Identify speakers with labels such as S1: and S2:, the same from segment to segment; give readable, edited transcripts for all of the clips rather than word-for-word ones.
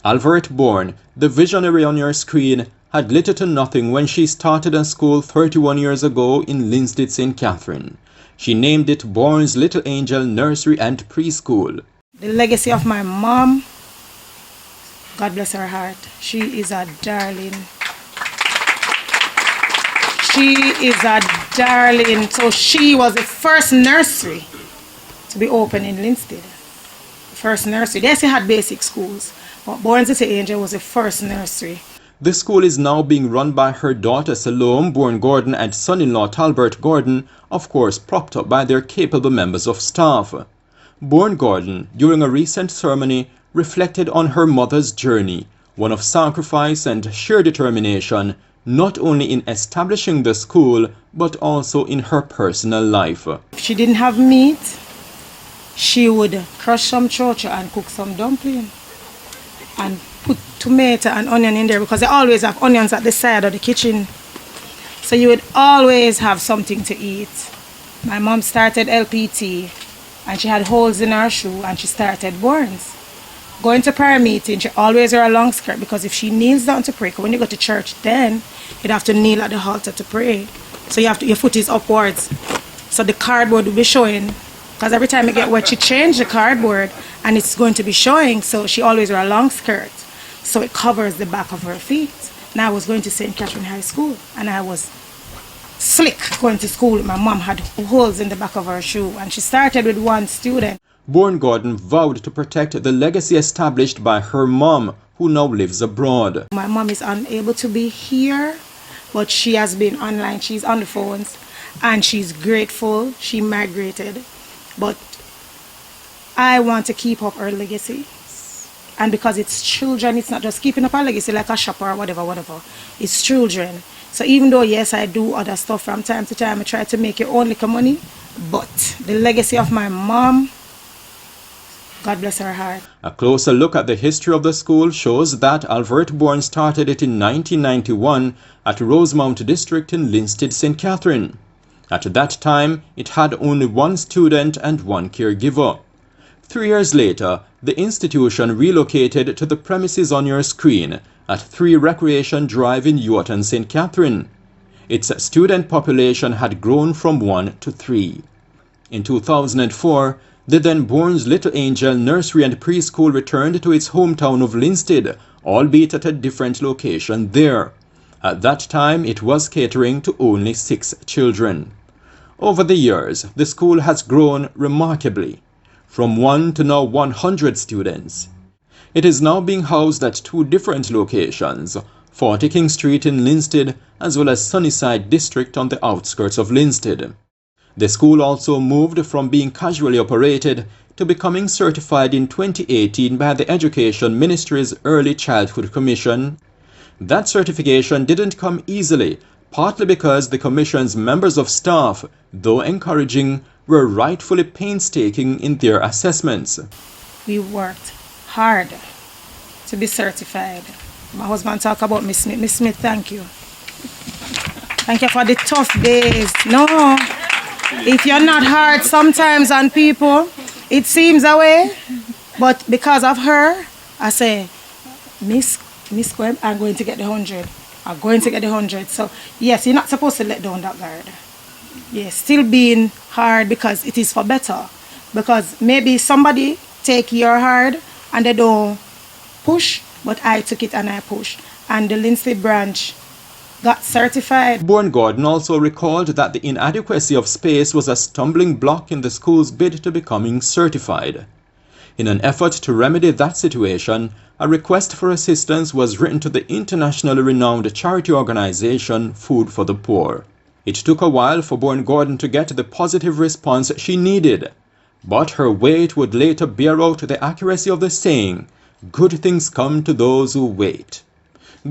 S1: Alvareth Bourne, the visionary on your screen, had little to nothing when she started a school 31 years ago in Linstead, St. Catherine. She named it Bourne's Little Angel Nursery and Preschool.
S2: The legacy of my mom, God bless her heart, she is a darling. She is a darling. So she was the first nursery to be open in Linstead. First nursery. They still had basic schools, but Bourne's Little Angel was the first nursery.
S1: The school is now being run by her daughter Salome Bourne-Gordon and son-in-law Talbert Gordon, of course propped up by their capable members of staff. Bourne-Gordon, during a recent ceremony, reflected on her mother's journey, one of sacrifice and sheer determination, not only in establishing the school, but also in her personal life.
S2: If she didn't have meat, she would crush some chocho and cook some dumpling and put tomato and onion in there, because they always have onions at the side of the kitchen. So you would always have something to eat. My mom started LPT and she had holes in her shoe and she started Bourne's. Going to prayer meeting, she always wear a long skirt, because if she kneels down to pray, when you go to church then, you'd have to kneel at the altar to pray. So you have to, your foot is upwards. So the cardboard will be showing, because every time you get wet, she changed the cardboard and it's going to be showing. So she always wear a long skirt, so it covers the back of her feet. And I was going to St. Catherine High School and I was slick going to school. My mom had holes in the back of her shoe and she started with one student.
S1: Bourne-Gordon vowed to protect the legacy established by her mom, who now lives abroad.
S2: My mom is unable to be here, but she has been online. She's on the phones and she's grateful. She migrated. But I want to keep up her legacy. And because it's children, it's not just keeping up her legacy like a shopper or whatever. It's children. So even though, yes, I do other stuff from time to time, I try to make your own little money, but the legacy of my mom, God bless her heart.
S1: A closer look at the history of the school shows that Alvareth Bourne started it in 1991 at Rosemount District in Linstead, St. Catherine. At that time, it had only one student and one caregiver. 3 years later, the institution relocated to the premises on your screen at 3 Recreation Drive in Uoton, St. Catherine. Its student population had grown from 1 to 3. In 2004, the then Bourne's Little Angel Nursery and Preschool returned to its hometown of Linstead, albeit at a different location there. At that time, it was catering to only 6 children. Over the years, the school has grown remarkably, from 1 to now 100 students. It is now being housed at 2 different locations, 40 King Street in Linstead as well as Sunnyside District on the outskirts of Linstead. The school also moved from being casually operated to becoming certified in 2018 by the Education Ministry's Early Childhood Commission. That certification didn't come easily, partly because the Commission's members of staff, though encouraging, were rightfully painstaking in their assessments.
S2: We worked hard to be certified. My husband talked about Miss Smith. Miss Smith, thank you. Thank you for the tough days. No, if you're not hard sometimes on people, it seems away. But because of her, I say, Miss Gwem, I'm going to get the 100. I'm going to get the 100. So yes, you're not supposed to let down that guard. Yes, still being hard because it is for better. Because maybe somebody take your hard and they don't push, but I took it and I pushed. And the Linstead branch got certified.
S1: Bourne-Gordon also recalled that the inadequacy of space was a stumbling block in the school's bid to becoming certified. In an effort to remedy that situation, a request for assistance was written to the internationally renowned charity organization Food for the Poor. It took a while for Bourne-Gordon to get the positive response she needed, but her wait would later bear out the accuracy of the saying, "Good things come to those who wait."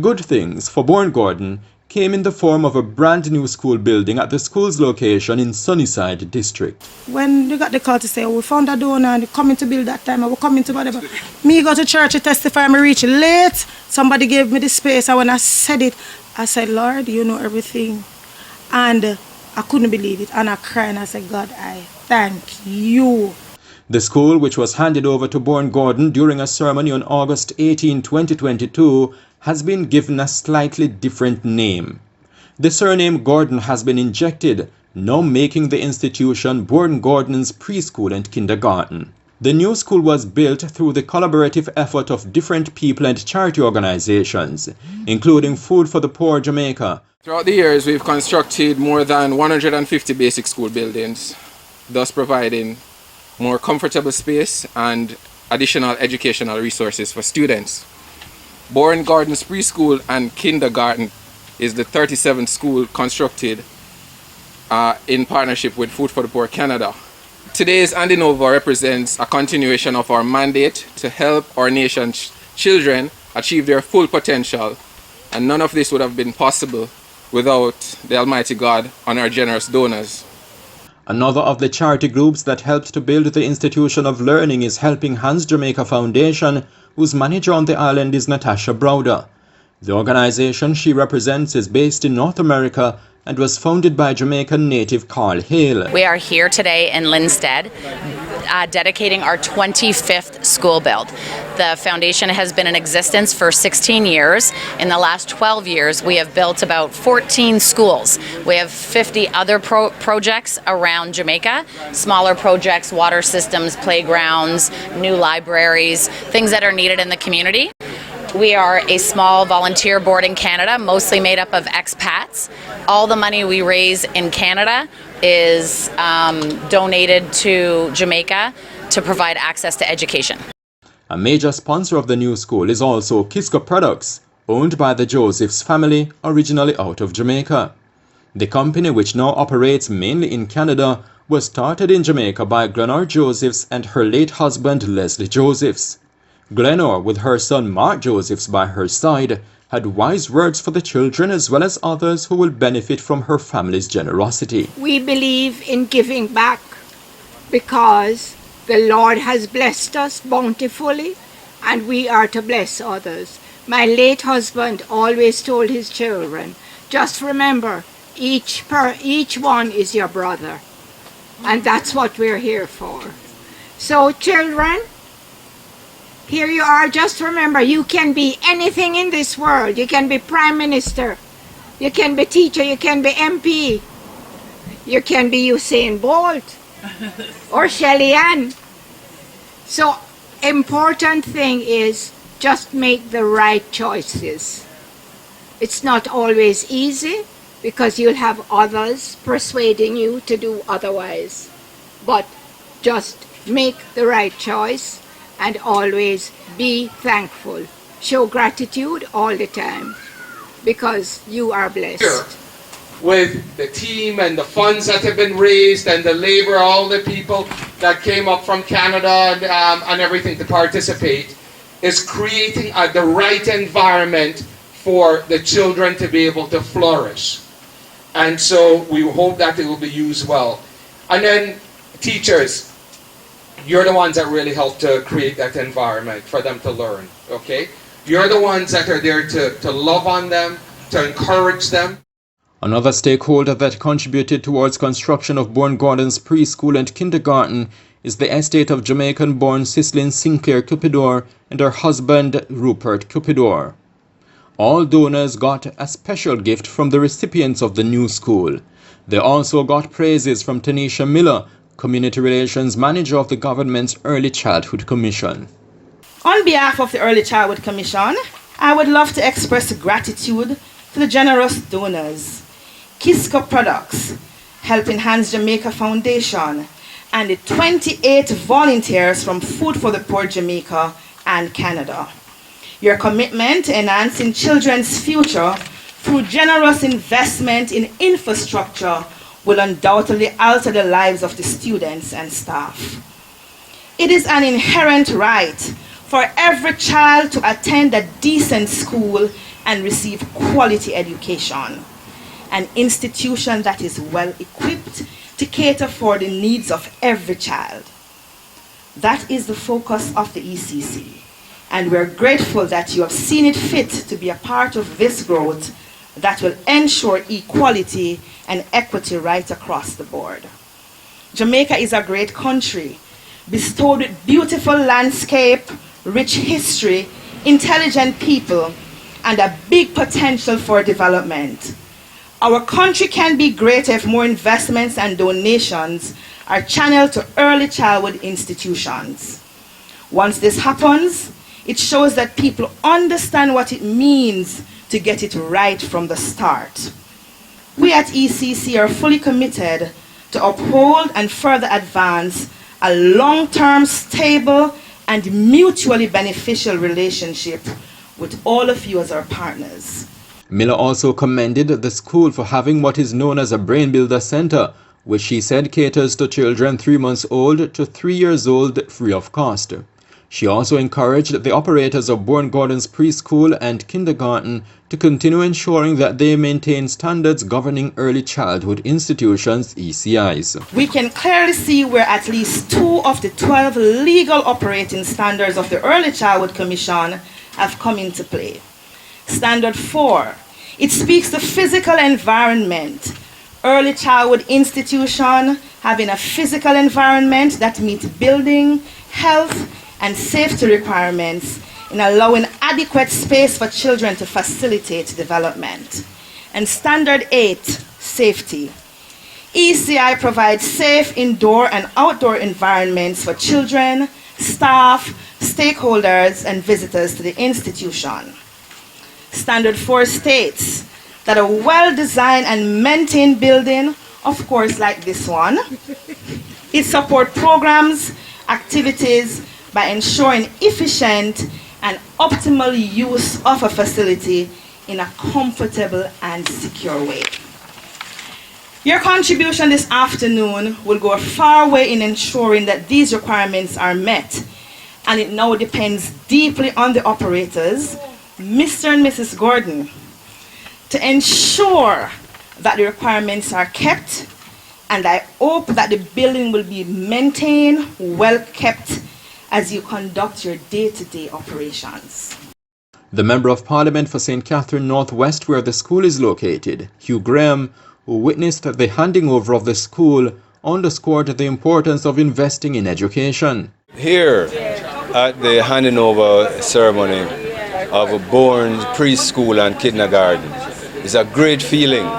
S1: Good things for Bourne-Gordon came in the form of a brand new school building at the school's location in Sunnyside District.
S2: When they got the call to say, we found a donor and they're coming to build that time, and we're coming to whatever. Me go to church to testify, I reach late. Somebody gave me the space, and when I said it, I said, Lord, you know everything. And I couldn't believe it, and I cried and I said, God, I thank you.
S1: The school, which was handed over to Bourne-Gordon during a ceremony on August 18, 2022, has been given a slightly different name. The surname Gordon has been injected, now making the institution Bourne-Gordon's preschool and kindergarten. The new school was built through the collaborative effort of different people and charity organizations, including Food for the Poor Jamaica.
S3: Throughout the years, we've constructed more than 150 basic school buildings, thus providing more comfortable space and additional educational resources for students. Bourne-Gordon's preschool and kindergarten is the 37th school constructed in partnership with Food for the Poor Canada. Today's handing over represents a continuation of our mandate to help our nation's children achieve their full potential, and none of this would have been possible without the Almighty God and our generous donors.
S1: Another of the charity groups that helped to build the institution of learning is Helping Hands Jamaica Foundation, whose manager on the island is Natasha Browder. The organization she represents is based in North America and was founded by Jamaican native Carl Hale.
S4: We are here today in Linstead, dedicating our 25th school build. The foundation has been in existence for 16 years. In the last 12 years, we have built about 14 schools. We have 50 other projects around Jamaica, smaller projects, water systems, playgrounds, new libraries, things that are needed in the community. We are a small volunteer board in Canada, mostly made up of expats. All the money we raise in Canada is donated to Jamaica to provide access to education.
S1: A major sponsor of the new school is also Kisco Products, owned by the Josephs family, originally out of Jamaica. The company, which now operates mainly in Canada, was started in Jamaica by Glenore Josephs and her late husband Leslie Josephs. Glenore, with her son Mark Josephs by her side, had wise words for the children as well as others who will benefit from her family's generosity.
S5: We believe in giving back because the Lord has blessed us bountifully and we are to bless others. My late husband always told his children, just remember, each one is your brother. And that's what we're here for. So children, here you are. Just remember, you can be anything in this world. You can be Prime Minister. You can be teacher. You can be MP. You can be Usain Bolt or Shelly Ann. So important thing is just make the right choices. It's not always easy because you'll have others persuading you to do otherwise. But just make the right choice. And always be thankful. Show gratitude all the time because you are blessed.
S3: With the team and the funds that have been raised and the labor, all the people that came up from Canada and everything to participate, is creating the right environment for the children to be able to flourish. And so we hope that it will be used well. And then teachers, you're the ones that really help to create that environment for them to learn, okay? You're the ones that are there to love on them, to encourage them.
S1: Another stakeholder that contributed towards construction of Bourne-Gordon's preschool and kindergarten is the estate of Jamaican-born Cicely Sinclair Cupidor and her husband Rupert Cupidor. All donors got a special gift from the recipients of the new school. They also got praises from Tanisha Miller, Community Relations Manager of the government's Early Childhood Commission.
S2: On behalf of the Early Childhood Commission, I would love to express gratitude to the generous donors, Kisco Products, Helping Hands Jamaica Foundation, and the 28 volunteers from Food for the Poor Jamaica and Canada. Your commitment to enhancing children's future through generous investment in infrastructure will undoubtedly alter the lives of the students and staff. It is an inherent right for every child to attend a decent school and receive quality education, an institution that is well equipped to cater for the needs of every child. That is the focus of the ECC, and we're grateful that you have seen it fit to be a part of this growth that will ensure equality and equity right across the board. Jamaica is a great country bestowed with beautiful landscape, rich history, intelligent people, and a big potential for development. Our country can be greater if more investments and donations are channeled to early childhood institutions. Once this happens, it shows that people understand what it means to get it right from the start. We at ECC are fully committed to uphold and further advance a long-term, stable, and mutually beneficial relationship with all of you as our partners.
S1: Miller also commended the school for having what is known as a Brain Builder Center, which she said caters to children 3 months old to 3 years old free of cost. She also encouraged the operators of Bourne-Gordon's preschool and kindergarten to continue ensuring that they maintain standards governing early childhood institutions, ECIs.
S2: We can clearly see where at least 2 of the 12 legal operating standards of the Early Childhood Commission have come into play. Standard 4, it speaks to physical environment. Early childhood institution having a physical environment that meets building, health, and safety requirements in allowing adequate space for children to facilitate development. And Standard 8, safety. ECI provides safe indoor and outdoor environments for children, staff, stakeholders, and visitors to the institution. Standard 4 states that a well-designed and maintained building, of course like this one, it supports programs, activities, by ensuring efficient and optimal use of a facility in a comfortable and secure way. Your contribution this afternoon will go a far way in ensuring that these requirements are met, and it now depends deeply on the operators, Mr. and Mrs. Gordon, to ensure that the requirements are kept, and I hope that the building will be maintained, well kept, as you conduct your day-to-day operations.
S1: The Member of Parliament for St. Catherine Northwest, where the school is located, Hugh Graham, who witnessed the handing over of the school, underscored the importance of investing in education.
S6: Here at the handing over ceremony of a Bourne preschool and kindergarten is a great feeling,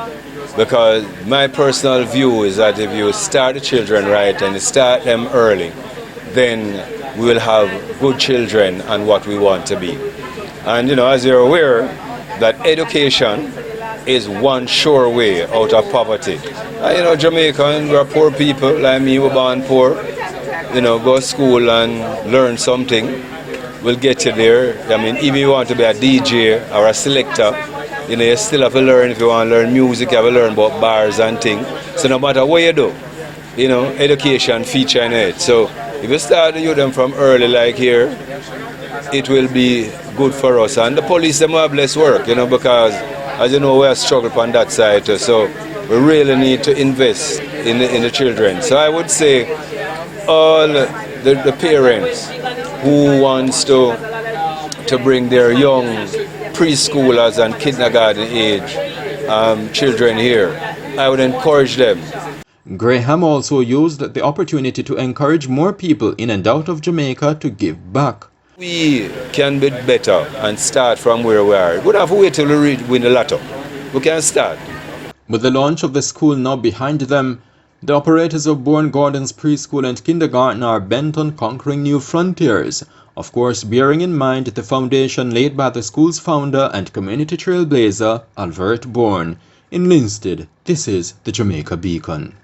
S6: because my personal view is that if you start the children right and you start them early, then we will have good children and what we want to be. And as you're aware, that education is one sure way out of poverty. Jamaican, we're poor people, like me, we're born poor. Go to school and learn something. We'll get you there. Even if you want to be a DJ or a selector, you still have to learn. If you want to learn music, you have to learn about bars and things. So no matter what you do, education feature in it. So if you start to use them from early like here, it will be good for us. And the police, them have less work, because as you know, we are struggling on that side too. So we really need to invest in the children. So I would say all the parents who wants to bring their young preschoolers and kindergarten age children here, I would encourage them.
S1: Graham also used the opportunity to encourage more people in and out of Jamaica to give back.
S6: We can be better and start from where we are. We don't have to wait till we win the lotto. We can start.
S1: With the launch of the school now behind them, the operators of Bourne-Gordon's preschool and kindergarten are bent on conquering new frontiers, of course bearing in mind the foundation laid by the school's founder and community trailblazer, Alvareth Bourne. In Linstead, this is the Jamaica Beacon.